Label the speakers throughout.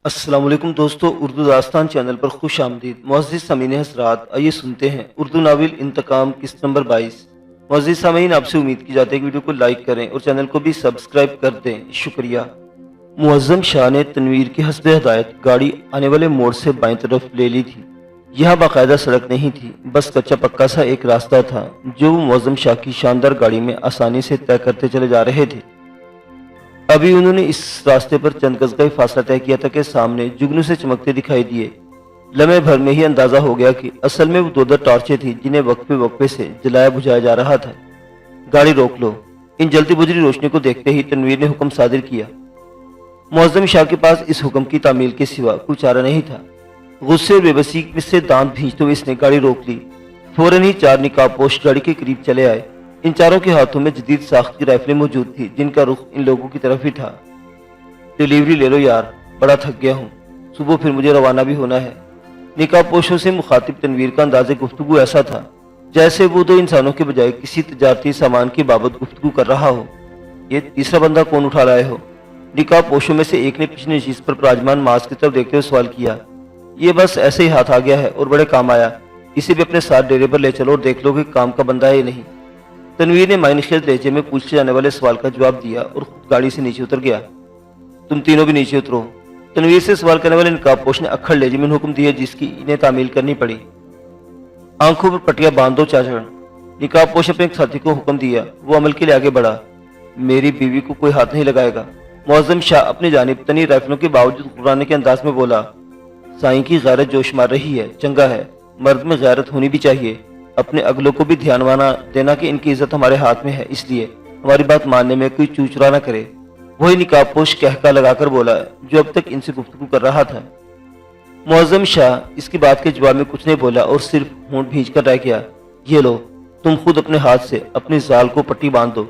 Speaker 1: अस्सलाम वालेकुम दोस्तों, उर्दू दास्तान चैनल पर खुश आमदीद। मुअज़्ज़िज़ सामीन हज़रात, आइए सुनते हैं उर्दू नावल इंतकाम किस्त नंबर 22। मुअज़्ज़िज़ सामीन, आपसे उम्मीद की जाती है कि वीडियो को लाइक करें और चैनल को भी सब्सक्राइब कर दें, शुक्रिया। मुअज़्ज़म शाह ने तनवीर की हस्ब हदायत गाड़ी आने वाले मोड़ से बाईं तरफ ले ली थी। यहाँ बाकायदा सड़क नहीं थी, बस कच्चा पक्का सा एक रास्ता था जो वो मुअज़्ज़म शाह की शानदार गाड़ी में आसानी से तय करते चले जा रहे थे। अभी उन्होंने इस रास्ते पर चंद गज का ही फासला तय किया था कि सामने जुगनू से चमकते दिखाई दिए। लम्हे भर में ही अंदाजा हो गया कि असल में वो दो टॉर्चें थी जिन्हें वक्फे वक्फे से जलाया बुझाया जा रहा था। गाड़ी रोक लो। इन जलती बुझरी रोशनी को देखते ही तनवीर ने हुक्म सादिर किया। मुअज़्ज़म शाह के पास इस हुक्म की तामील के सिवा कोई चारा नहीं था। गुस्से और बेबसी में से दांत भींचते हुए इसने गाड़ी रोक ली। फौरन ही चार निकाबपोश गाड़ी के करीब चले आए। इन चारों के हाथों में जदीद साख्त की राइफलें मौजूद थी जिनका रुख इन लोगों की तरफ ही था। डिलीवरी ले लो यार, बड़ा थक गया हूँ, सुबह फिर मुझे रवाना भी होना है। निकाबपोशों से मुखातिब तनवीर का अंदाज़े गुफ्तगू ऐसा था जैसे वो दो इंसानों के बजाय किसी तजारती सामान की बाबत गुफ्तगू कर रहा हो। ये तीसरा बंदा कौन उठा लाए हो? निकाबपोशों में से एक ने पिछली नशीस पर विराजमान मास्क की तरफ देखते हुए सवाल किया। ये बस ऐसे ही हाथ आ गया है और बड़े काम आया, इसे भी अपने साथ डेरे पर ले चलो और देख लो कि काम का बंदा है या नहीं। तनवीर ने मायनेखेज लहजे में पूछे जाने वाले सवाल का जवाब दिया और खुद गाड़ी से नीचे उतर गया। तुम तीनों भी नीचे उतरो। तनवीर से सवाल करने वाले नकाबपोश ने अक्खड़ लहजे में हुक्म दिया जिसकी इन्हें तामील करनी पड़ी। आंखों पर पट्टियां बांध दो चाचड़। निकाबपोश अपने एक साथी को हुक्म दिया। वो अमल के लिए आगे बढ़ा। मेरी बीवी को कोई हाथ नहीं लगाएगा। मुअज़्ज़म शाह अपनी जानिब तनी राइफलों के बावजूद गुर्राने के अंदाज में बोला। साईं की गैरत जोश मार रही है, चंगा है, मर्द में गैरत होनी भी चाहिए। अपने अगलों को भी ध्यानवाना देना कि इनकी इज्जत हमारे हाथ में है, इसलिए हमारी बात मानने में कोई चूचरा न करे। वही निकाबपोश कहका लगाकर बोला जो अब तक इनसे गुफ्तगू कर रहा था। मुअज़्ज़म शाह इसकी बात के जवाब में कुछ नहीं बोला और सिर्फ होंठ भींच कर रह गया। ये लो, तुम खुद अपने हाथ से अपनी जाल को पट्टी बांध दो।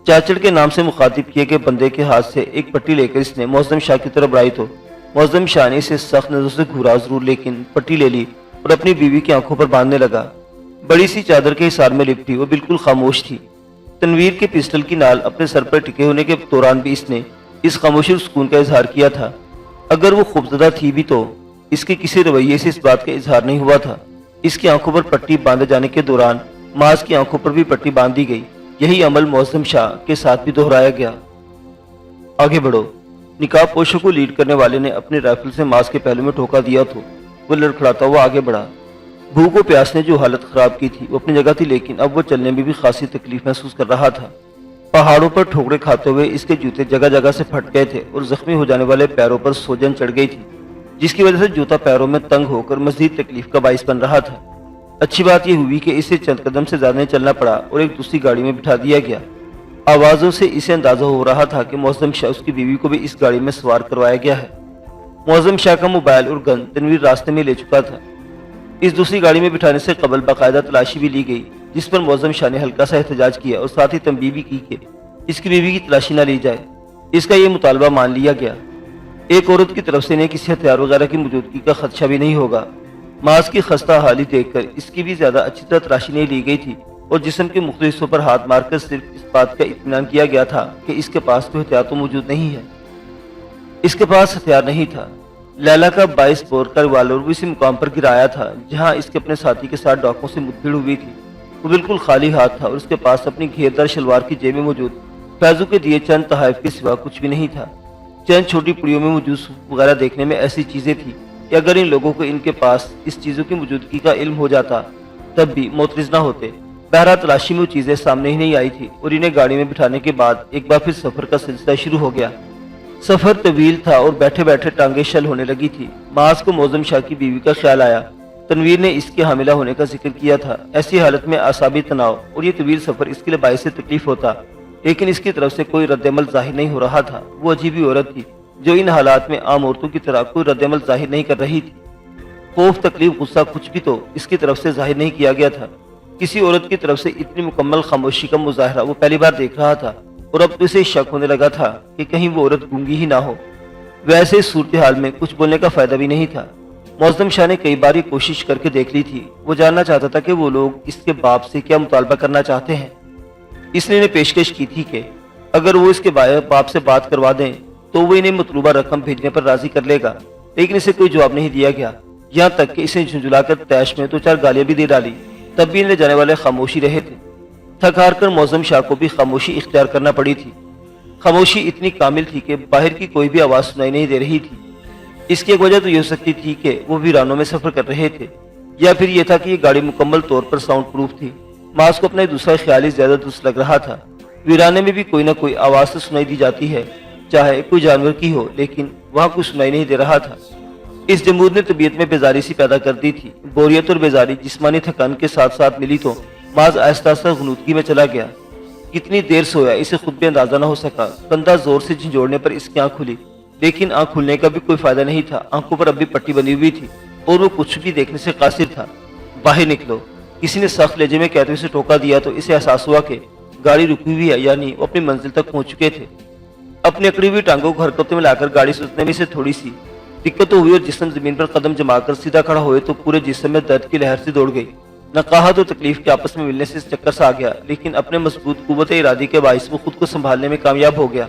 Speaker 1: चाचड़ के नाम से मुखातिब किए गए बंदे के हाथ से एक पट्टी लेकर इसने मुअज़्ज़म शाह की तरफ बढ़ाई तो मुअज़्ज़म शाह ने इसे सख्त नजर से घूरा जरूर, लेकिन पट्टी ले ली और अपनी बीवी की आंखों पर बांधने लगा। बड़ी सी चादर के हिसार में लिपटी वो बिल्कुल खामोश थी। तनवीर के पिस्टल की नाल अपने सर पर टिके होने के दौरान भी इसने इस खामोशी और सुकून का इजहार किया था। अगर वो खूबजदा थी भी तो इसके किसी रवैये से इस बात का इजहार नहीं हुआ था। इसकी आंखों पर पट्टी बांधे जाने के दौरान माज की आंखों पर भी पट्टी बांध दी गई। यही अमल मुअज़्ज़म शाह के साथ भी दोहराया गया। आगे बढ़ो। निकाबपोशों को लीड करने वाले ने अपने राइफल से माज के पहलू में ठोका दिया तो वो लड़खड़ाता हुआ आगे बढ़ा। भूख और प्यास ने जो हालत खराब की थी वो अपनी जगह थी, लेकिन अब वो चलने में भी खासी तकलीफ महसूस कर रहा था। पहाड़ों पर ठोकरे खाते हुए इसके जूते जगह जगह से फट गए थे और जख्मी हो जाने वाले पैरों पर सोजन चढ़ गई थी, जिसकी वजह से जूता पैरों में तंग होकर मजीद तकलीफ का बाइस बन रहा था। अच्छी बात यह हुई कि इसे चंद कदम से ज्यादा नहीं चलना पड़ा और एक दूसरी गाड़ी में बिठा दिया गया। आवाजों से इसे अंदाजा हो रहा था कि मुअज़्ज़म शाह उसकी बीवी को भी इस गाड़ी में सवार करवाया गया है। मुअज़्ज़म शाह का मोबाइल और गन तनवीर रास्ते में ले चुका था। इस दूसरी गाड़ी में बिठाने से कबल बाकायदा तलाशी भी ली गई, जिस पर मुअज़्ज़म शाह ने हल्का सा एहतजाज किया और साथ ही तंबीह भी की कि इसकी बीवी की तलाशी न ली जाए। इसका यह मुतालबा मान लिया गया। एक औरत की तरफ से इन्हें किसी हथियार वगैरह की मौजूदगी का खदशा भी नहीं होगा। मास की खस्ता हाली देखकर इसकी भी ज्यादा अच्छी तरह तलाशी नहीं ली गई थी और जिस्म के मुख्तलिफ हिस्सों पर हाथ मारकर सिर्फ इस बात का इत्मीनान किया गया था कि इसके पास कोई हथियार तो मौजूद नहीं है। इसके पास हथियार नहीं था। लैला का 22 बोर का रिवाल्वर भी इसी मुकाम पर गिराया था जहां इसके अपने साथी के साथ डाकुओं से मुठभेड़ हुई थी। वो बिल्कुल खाली हाथ था और उसके पास अपनी घेरदार शलवार की जेब में मौजूद फैजू के दिए चंद तहाइफ के सिवा कुछ भी नहीं था। चंद छोटी पुड़ियों में मौजूद सूप वगैरह देखने में ऐसी चीजें थी कि अगर इन लोगों को इनके पास इस चीजों की मौजूदगी का इल्म हो जाता तब भी मोतरिज न होते। बहरा तलाशी में वो चीजें सामने ही नहीं आई थी और इन्हें गाड़ी में बिठाने के बाद एक बार फिर सफर का सिलसिला शुरू हो गया। सफर तवील था और बैठे बैठे टांगे शल होने लगी थी। मास को मुअज़्ज़म शाह की बीवी का ख्याल आया। तनवीर ने इसके हामिला होने का जिक्र किया था। ऐसी हालत में आसाबी तनाव और ये तवील सफर इसके लिए बाइस तकलीफ होता, लेकिन इसकी तरफ से कोई रद्दमल जाहिर नहीं हो रहा था। वो अजीब ही औरत थी जो इन हालात में आम औरतों की तरह कोई रद्दमल जाहिर नहीं कर रही थी। खौफ, तकलीफ, गुस्सा कुछ भी तो इसकी तरफ से जाहिर नहीं किया गया था। किसी औरत की तरफ से इतनी मुकम्मल खामोशी का मुजाहरा वो पहली बार देख रहा था और अब तो इसे शक होने लगा था कि कहीं वो औरत गूंगी ही ना हो। वैसे इस सूरत हाल में कुछ बोलने का फायदा भी नहीं था। मुअज़्ज़म शाह ने कई बार कोशिश करके देख ली थी। वो जानना चाहता था कि वो लोग इसके बाप से क्या मुतालबा करना चाहते हैं। इसने इन्हें पेशकश की थी कि अगर वो इसके बाप से बात करवा दें तो वो इन्हें मतलूबा रकम भेजने पर राजी कर लेगा, लेकिन इसे कोई जवाब नहीं दिया गया। यहाँ तक कि इसे झुंझुलाकर तैश में 2-4 गालियां भी दे डाली, तब भी इन्हें जाने वाले खामोशी रहे थे। थक हार कर मौजम शाह को भी खामोशी इख्तियार करना पड़ी थी। खामोशी इतनी कामिल थी कि बाहर की कोई भी आवाज सुनाई नहीं दे रही थी। इसकी एक वजह तो ये हो सकती थी कि वो वीरानों में सफर कर रहे थे, या फिर ये था कि ये गाड़ी मुकम्मल तौर पर साउंड प्रूफ थी। मास को अपना दूसरा ख्याल ही ज्यादा दुरुस्त लग रहा था। वीराने में भी कोई ना कोई आवाज तो सुनाई दी जाती है, चाहे कोई जानवर की हो, लेकिन वहां कुछ सुनाई नहीं दे रहा था। इस जमूद ने तबीयत में बेजारी सी पैदा कर दी थी। बोरियत और बेजारी जिस्मानी थकान के साथ साथ मिली तो माज आहिस्ता आहिस्ता गुनूदगी में चला गया। कितनी देर सोया इसे खुद भी अंदाजा न हो सका। कंधा जोर से झिंझोड़ने पर इसकी आंख खुली, लेकिन आंख खुलने का भी कोई फायदा नहीं था। आंखों पर अब भी पट्टी बनी हुई थी और वो कुछ भी देखने से कासिर था। बाहर निकलो, किसी ने सख्त लहजे में कहते हुए इसे टोका दिया तो इसे एहसास हुआ कि गाड़ी रुकी हुई है, यानी वो अपनी मंजिल तक पहुंच चुके थे। अपनी अकड़ी हुई टांगों को हरकत में लाकर गाड़ी सुधरने में इसे थोड़ी सी दिक्कत तो हुई और जिस्म जमीन पर कदम जमाकर सीधा खड़ा हुए तो पूरे जिस्म में दर्द की लहर सी दौड़ गई। नकाहत और तकलीफ के आपस में मिलने से इस चक्कर सा आ गया, लेकिन अपने मजबूत कुव्वत इरादी के बाइस वो खुद को संभालने में कामयाब हो गया।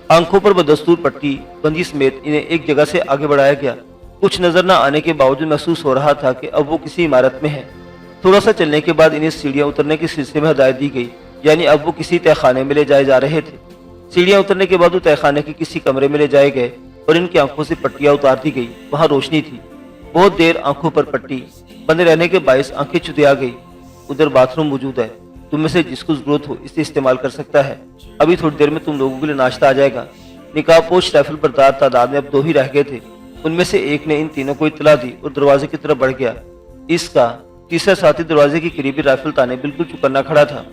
Speaker 1: आंखों पर बदस्तूर पट्टी बंदी समेत इन्हें एक जगह से आगे बढ़ाया गया। कुछ नजर न आने के बावजूद महसूस हो रहा था कि अब वो किसी इमारत में है। थोड़ा सा चलने के बाद इन्हें सीढ़ियां उतरने के सिलसिले में हदायत दी गई, यानी अब वो किसी तहखाने में ले जाए जा रहे थे। सीढ़ियां उतरने के बाद वो तहखाने के किसी कमरे में ले जाए गए और इनकी आंखों से पट्टियां उतार दी गई। वहां रोशनी थी। बहुत देर आंखों पर पट्टी बंद रहने के बायस आंखें चुदिया गई। उधर बाथरूम मौजूद है, तुम में से जिसको जरूरत हो इसे इस्तेमाल कर सकता है। अभी थोड़ी देर में तुम लोगों के लिए नाश्ता आ जाएगा। निकाहपोश राइफल बरदार तादाद में अब 2 ही रह गए थे। उनमें से एक ने इन तीनों को इत्तला दी और दरवाजे की तरफ बढ़ गया। इसका तीसरा साथी दरवाजे के करीबी राइफल ताने बिल्कुल चुकन्ना खड़ा था।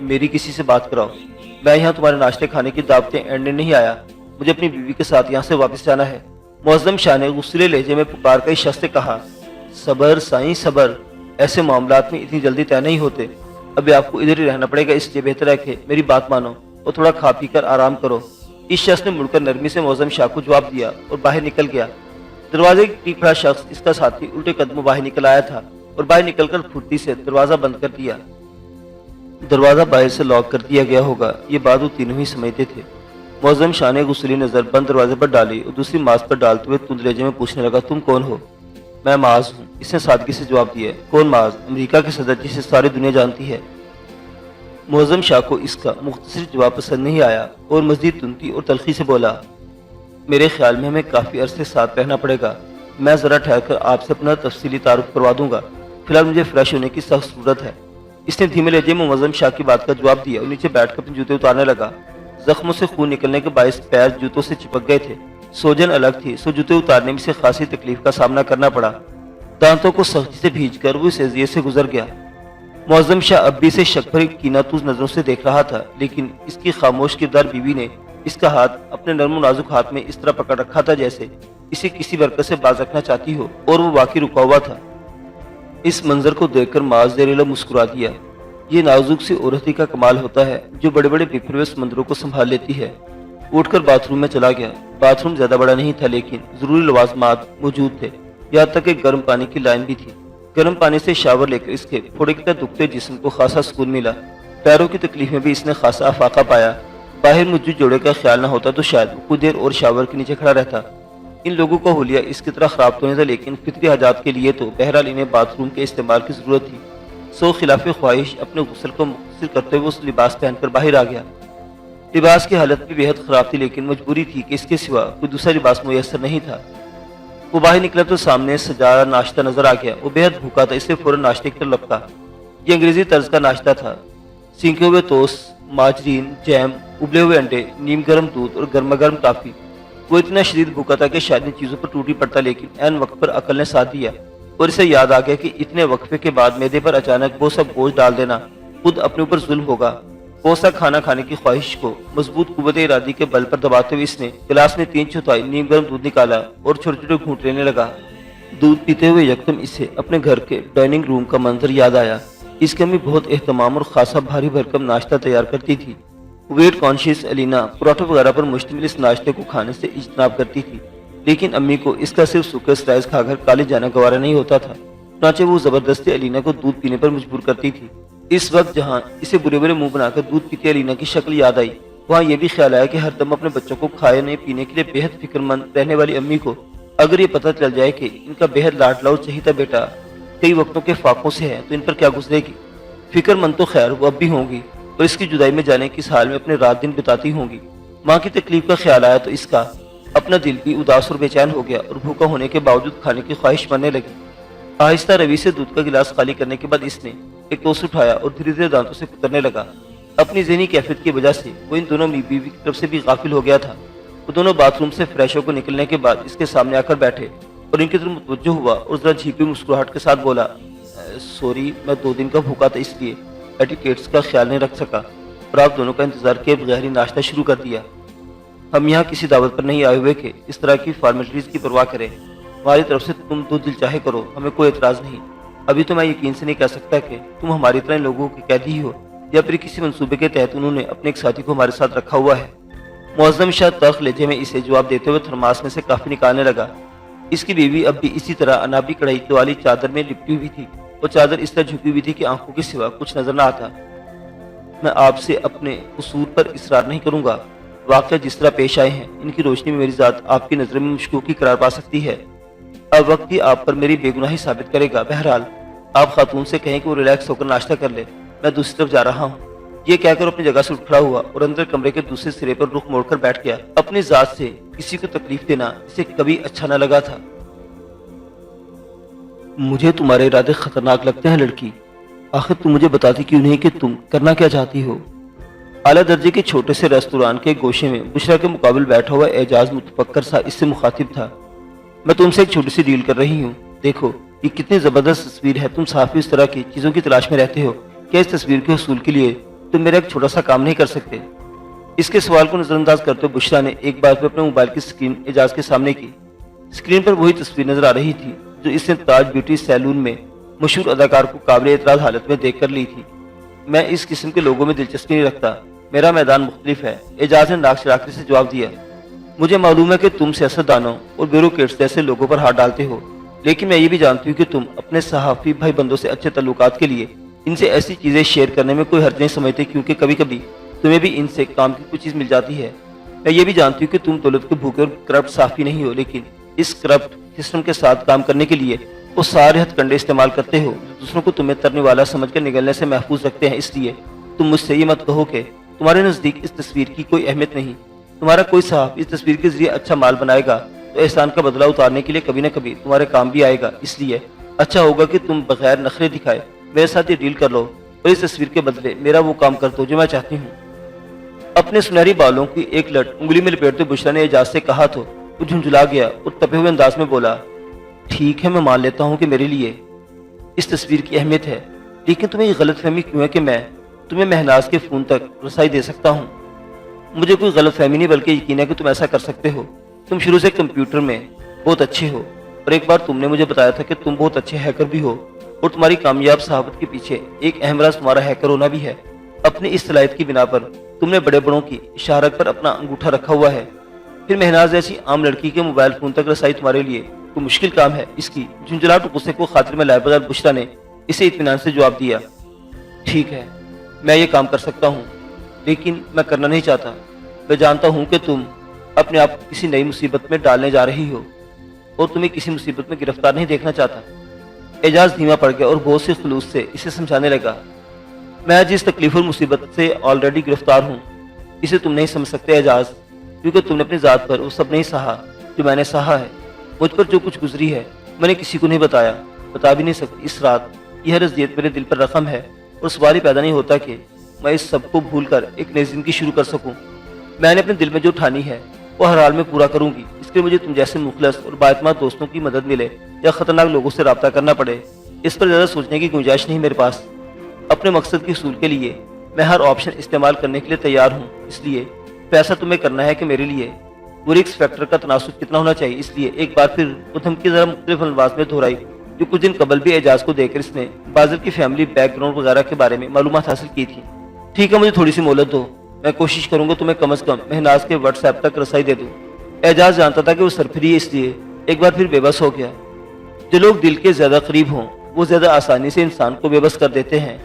Speaker 1: मेरी किसी से बात कराओ, मैं यहाँ तुम्हारे नाश्ते खाने की दावतें एंडने नहीं आया। मुझे अपनी बीवी के साथ यहाँ से वापस जाना है। मुअज्जम शाह ने गुस्से लहजे में पुकार कर इस शख्स से कहा, सबर साईं सबर, ऐसे मामलात में इतनी जल्दी तय नहीं होते। अभी आपको इधर ही रहना पड़ेगा, इसलिए बेहतर है कि मेरी बात मानो और थोड़ा खा पी कर आराम करो। इस शख्स ने मुड़कर नरमी से मुअज्जम शाह को जवाब दिया और बाहर निकल गया। दरवाजे के करीब खड़ा शख्स, इसका साथी, उल्टे कदमों बाहर निकल आया था और बाहर निकलकर फुर्ती से दरवाजा बंद कर दिया। दरवाजा बाहर से लॉक कर दिया गया होगा, ये बात वो तीनों ही समझते थे। मुअज्जम शाह ने गुस्सैली नजर बंद दरवाजे पर डाली और दूसरी माज पर डालते हुए तुंद लहजे में पूछने लगा, तुम कौन हो? मैं माज हूँ, इसने सादगी से जवाब दिया। कौन माज? अमेरिका के सदर जिसे सारी दुनिया जानती है। मुअज्जम शाह को इसका मुख्तसर जवाब पसंद नहीं आया और मजीद तुंदी और तलखी से बोला, मेरे ख्याल में हमें काफी अरसे साथ रहना पड़ेगा। मैं जरा ठहर कर आपसे अपना तफसीली तारुफ करवा दूंगा। फिलहाल मुझे फ्रेश होने की सख्त जरूरत है। इसने धीमे लहजे में मुअज्जम शाह की बात का जवाब दिया और नीचे बैठकर अपने जूते उतारने लगा। जख्मों से खून निकलने के बायस पैर जूतों से चिपक गए थे। सोजन अलग थी, सो जूते उतारने में से खासी तकलीफ का सामना करना पड़ा। दांतों को सख्ती से भींचकर वो इस अज़ियत से गुजर गया। मुअज्जम शाह अब भी इसे शक भरी कीनातूज नजरों से देख रहा था, लेकिन इसकी खामोश किरदार बीवी ने इसका हाथ अपने नर्म नाजुक हाथ में इस तरह पकड़ रखा था जैसे इसे किसी बरकत से बाज रखना चाहती हो, और वो वाकई रुका हुआ था। इस मंजर को देखकर माज ज़हरीला मुस्कुरा दिया। ये नाजुक सी औरत ही का कमाल होता है जो बड़े बड़े बिखरे हुए समंदरों को संभाल लेती है। उठकर बाथरूम में चला गया। बाथरूम ज्यादा बड़ा नहीं था, लेकिन जरूरी लवाजमात मौजूद थे। यहाँ तक कि गर्म पानी की लाइन भी थी। गर्म पानी से शावर लेकर इसके थोड़े की तरह दुखते जिस्म को खासा सुकून मिला। पैरों की तकलीफ में भी इसने खासा अफाका पाया। बाहर मौजूद जोड़े का ख्याल न होता तो शायद वो कुछ देर और शावर के नीचे खड़ा रहता। इन लोगों का हुलिया इसकी तरह खराब तो नहीं था, लेकिन फितरी हाजात के लिए तो बहरहाल इन्हें बाथरूम के इस्तेमाल की जरूरत थी। सो खिलाफ ख्वाहिश अपने गुस्ल को मुख्तर करते हुए उस लिबास पहनकर बाहर आ गया। लिबास की हालत भी बेहद खराब थी, लेकिन मजबूरी थी कि इसके सिवा कोई दूसरा लिबास मुयसर नहीं था। वो बाहर निकला तो सामने सजा नाश्ता नजर आ गया। वो बेहद भूखा था, इसलिए फौरन नाश्ते की तरफ लपका। ये अंग्रेजी तर्ज का नाश्ता था। सीखे हुए टोस्ट, माजरीन, जैम, उबले हुए अंडे, नीम गर्म दूध और गर्मा गर्म काफी। वो इतना शदीद भूखा था कि शायद इन चीजों पर टूटी पड़ता, लेकिन ऐन वक्त पर अकल ने साथ दिया और इसे याद आ गया कि इतने वक्फे के बाद मैदे पर अचानक वो सब बोझ डाल देना खुद अपने ऊपर जुल्म होगा। कोसा खाना खाने की ख्वाहिश को मजबूत कुव्वत इरादी के बल पर दबाते हुए इसने गिलास में 3/4 नीम गर्म दूध निकाला और छोटे छोटे घूंट लेने लगा। दूध पीते हुए यकदम इसे अपने घर के डाइनिंग रूम का मंजर याद आया। इसकी अम्मी बहुत एहतमाम और खासा भारी भरकम नाश्ता तैयार करती थी। वेट कॉन्शियस अलीना पराठों वगैरह पर मुश्तमिल इस नाश्ते को खाने से इज्तनाब करती थी, लेकिन अम्मी को इसका सिर्फ सूखे स्लाइस खाकर काले जाना गवारा नहीं होता था। चुनांचे वो जबरदस्ती अलीना को दूध पीने पर मजबूर करती थी। इस वक्त जहाँ इसे बुरे बुरे मुंह बनाकर दूध पीती अलीना की शक्ल याद आई, वहाँ ये भी ख्याल आया कि हर दम अपने बच्चों को खाने पीने के लिए बेहद फिक्रमंद रहने वाली अम्मी को अगर ये पता चल जाए कि इनका बेहद लाडला और चहीता बेटा कई वक्तों के फाकों से है तो इन पर क्या गुजरेगी। फिक्रमंद तो खैर वो अब भी होंगी और इसकी जुदाई में जाने किस हाल में अपने रात दिन बिताती होंगी। माँ की तकलीफ का ख्याल आया तो इसका अपना दिल भी उदास और बेचैन हो गया और भूखा होने के बावजूद खाने की ख्वाहिश बनने लगी। आहिस्ता रवि से दूध का गिलास खाली करने के बाद इसने एक टोस्ट उठाया और धीरे धीरे दांतों से कुतरने लगा। अपनी ज़हनी कैफियत की वजह से वो इन दोनों बीवी की तरफ से भी गाफिल हो गया था। वो दोनों बाथरूम से फ्रेश होकर निकलने के बाद इसके सामने आकर बैठे और इनकी तरफ मुतवज्जो हुआ और जरा झीपी मुस्कुराहट के साथ बोला, सॉरी, मैं 2 दिन का भूखा था इसलिए एटिकेट्स का ख्याल नहीं रख सका और आप दोनों का इंतजार किए बगैर ही नाश्ता शुरू कर दिया। हम यहाँ किसी दावत पर नहीं आए हुए कि इस तरह की फॉर्मेलिटीज की परवाह करें। हमारी तरफ से तुम जो दिल चाहे करो, हमें कोई एतराज़ नहीं। अभी तो मैं यकीन से नहीं कह सकता कि तुम हमारी तरह लोगों की कैदी ही हो या फिर किसी मंसूबे के तहत उन्होंने अपने एक साथी को हमारे साथ रखा हुआ है। मुअज़्ज़म शाह तल्ख़ लहजे में इसे जवाब देते हुए थर्मास में से काफ़ी निकालने लगा। इसकी बीवी अब भी इसी तरह अनाबी कढ़ाई वाली चादर में लिपटी हुई थी और चादर इस तरह झुकी हुई थी कि आंखों के सिवा कुछ नजर न आता। मैं आपसे अपने कसूर पर इसरार नहीं करूंगा। वाक़या जिस तरह पेश आए हैं इनकी रोशनी में मेरी ज़ात आपकी नज़र में मशकूकी करार पा सकती है। अब वक्त ही आप पर मेरी बेगुनाही साबित करेगा। बहरहाल आप खातून से कहें कि वो रिलैक्स होकर नाश्ता कर ले, मैं दूसरी तरफ जा रहा हूँ। ये कहकर अपनी जगह से उठ खड़ा हुआ और अंदर कमरे के दूसरे सिरे पर रुख मोड़कर बैठ गया। अपनी ज़ात से किसी को तकलीफ देना इसे कभी अच्छा न लगा था। मुझे तुम्हारे इरादे खतरनाक लगते हैं लड़की। आखिर तुम मुझे बताती क्यों नहीं कि तुम करना क्या चाहती हो। आला दर्जे के छोटे से रेस्तोरां के गोशे में बुशरा के मुकाबले बैठा हुआ एजाज मुतफक्कर सा इससे मुखातिब था। मैं तुमसे एक छोटी सी डील कर रही हूँ। देखो ये कितनी जबरदस्त तस्वीर है। तुम साफी इस तरह की चीजों की तलाश में रहते हो। क्या इस तस्वीर के हसूल के लिए तुम मेरा एक छोटा सा काम नहीं कर सकते। इसके सवाल को नजरअंदाज करते हुए बुशरा ने एक बार फिर अपने मोबाइल की स्क्रीन एजाज के सामने की। स्क्रीन पर वही तस्वीर नजर आ रही थी जो इसने ताज ब्यूटी सैलून में मशहूर अदाकार को काबिल एतराज हालत में देख कर ली थी। मैं इस किस्म के लोगों में दिलचस्पी नहीं रखता, मेरा मैदान मुख्तलिफ है। एजाज ने नाक चढ़ाकर से जवाब दिया। मुझे मालूम है कि तुम सियासतदानों और ब्यूरोक्रेट्स जैसे लोगों पर हाथ डालते हो, लेकिन मैं ये भी जानती हूँ कि तुम अपने सहाफ़ी भाई बंदों से अच्छे तल्लुकात के लिए इनसे ऐसी चीज़ें शेयर करने में कोई हर्ज नहीं समझते, क्योंकि कभी कभी तुम्हें भी इनसे काम की कुछ चीज़ मिल जाती है। मैं ये भी जानती हूँ कि तुम दौलत के भूखे और करप्ट साफ़ी नहीं हो, लेकिन इस करप्ट सिस्टम के साथ काम करने के लिए वो सारे हथकंडे इस्तेमाल करते हो जो दूसरों को तुम्हें तरने वाला समझकर निगलने से महफूज रखते हैं। इसलिए तुम मुझसे ये मत कहो कि तुम्हारे नज़दीक इस तस्वीर की कोई अहमियत नहीं। तुम्हारा कोई साहब इस तस्वीर के जरिए अच्छा माल बनाएगा तो एहसान का बदला उतारने के लिए कभी न कभी तुम्हारे काम भी आएगा। इसलिए अच्छा होगा कि तुम बगैर नखरे दिखाए मेरे साथ ये डील कर लो और इस तस्वीर के बदले मेरा वो काम कर दो जो मैं चाहती हूँ। अपने सुनहरी बालों की एक लट उंगली में लपेटते बुशरा ने एजाज से कहा तो वो झुंझुला गया और तपे हुए अंदाज में बोला, ठीक है, मैं मान लेता हूँ कि मेरे लिए इस तस्वीर की अहमियत है, लेकिन तुम्हें ये गलतफहमी क्यों है कि मैं तुम्हें महनाज के फ़ोन तक रसाई दे सकता हूँ। मुझे कोई गलतफहमी नहीं बल्कि यकीन है कि तुम ऐसा कर सकते हो। तुम शुरू से कंप्यूटर में बहुत अच्छे हो और एक बार तुमने मुझे बताया था कि तुम बहुत अच्छे हैकर भी हो और तुम्हारी कामयाब सहाबत के पीछे एक अहम राज तुम्हारा हैकर होना भी है। अपनी इस सलाहियत की बिना पर तुमने बड़े बड़ों की इशारत पर अपना अंगूठा रखा हुआ है। फिर महनाज जैसी आम लड़की के मोबाइल फोन तक रसाई तुम्हारे लिए कोई मुश्किल काम है। इसकी झुंझलाहट गुस्से को खातिर में लाए बगैर बुशरा ने इसे इत्मीनान से जवाब दिया, ठीक है, मैं ये काम कर सकता हूँ, लेकिन मैं करना नहीं चाहता। मैं जानता हूँ कि तुम अपने आप को किसी नई मुसीबत में डालने जा रही हो और तुम्हें किसी मुसीबत में गिरफ्तार नहीं देखना चाहता। एजाज धीमा पड़ गया और बहुत से खुलूस से इसे समझाने लगा, मैं जिस तकलीफ और मुसीबत से ऑलरेडी गिरफ्तार हूँ इसे तुम नहीं समझ सकते एजाज, क्योंकि तुमने अपनी ज़ात पर वो सब नहीं सहा जो मैंने सहा है। मुझ पर जो कुछ गुजरी है मैंने किसी को नहीं बताया, बता भी नहीं सकती। इस रात यह रज़ियत मेरे दिल पर रकम है और सवाल ही पैदा नहीं होता कि मैं इस सब को भूल कर एक नई जिंदगी शुरू कर सकूँ। मैंने अपने दिल में जो ठानी है वो हर हाल में पूरा करूँगी। इसके मुझे तुम जैसे मुखलस और बाएतमाद दोस्तों की मदद मिले या ख़तरनाक लोगों से रब्ता करना पड़े, इस पर ज़्यादा सोचने की गुंजाइश नहीं मेरे पास। अपने मकसद के हसूल के लिए मैं हर ऑप्शन इस्तेमाल करने के लिए तैयार हूँ। इसलिए फैसला तुम्हें करना है कि मेरे लिए वो रिस्क फैक्टर का तनासुब कितना होना चाहिए। इसलिए एक बार फिर वो धमकी ज़रा मुख्तलिफ अंदाज में दोहराई जो कुछ दिन कबल भी एजाज को देकर इसने बाज़िल की फैमिली बैकग्राउंड वगैरह के बारे में मालूमात हासिल की थी। ठीक है, मुझे थोड़ी सी मोहलत दो, मैं कोशिश करूंगा तुम्हें कम अज़ कम महनाज के व्हाट्सएप तक रसाई दे दूँ। एजाज जानता था कि वो सरफरी है, इसलिए एक बार फिर बेबस हो गया। जो लोग दिल के ज़्यादा करीब हों वो ज़्यादा आसानी से इंसान को बेबस कर देते हैं।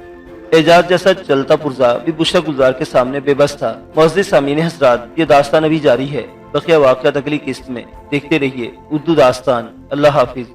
Speaker 1: اعجاز جیسا چلتا پرزا بھی بشرا گلزار کے سامنے بے بس تھا۔ معزز سامعین حضرات، یہ داستان ابھی جاری ہے، بقیہ واقعات اگلی قسط میں۔ دیکھتے رہیے اردو داستان۔ اللہ حافظ۔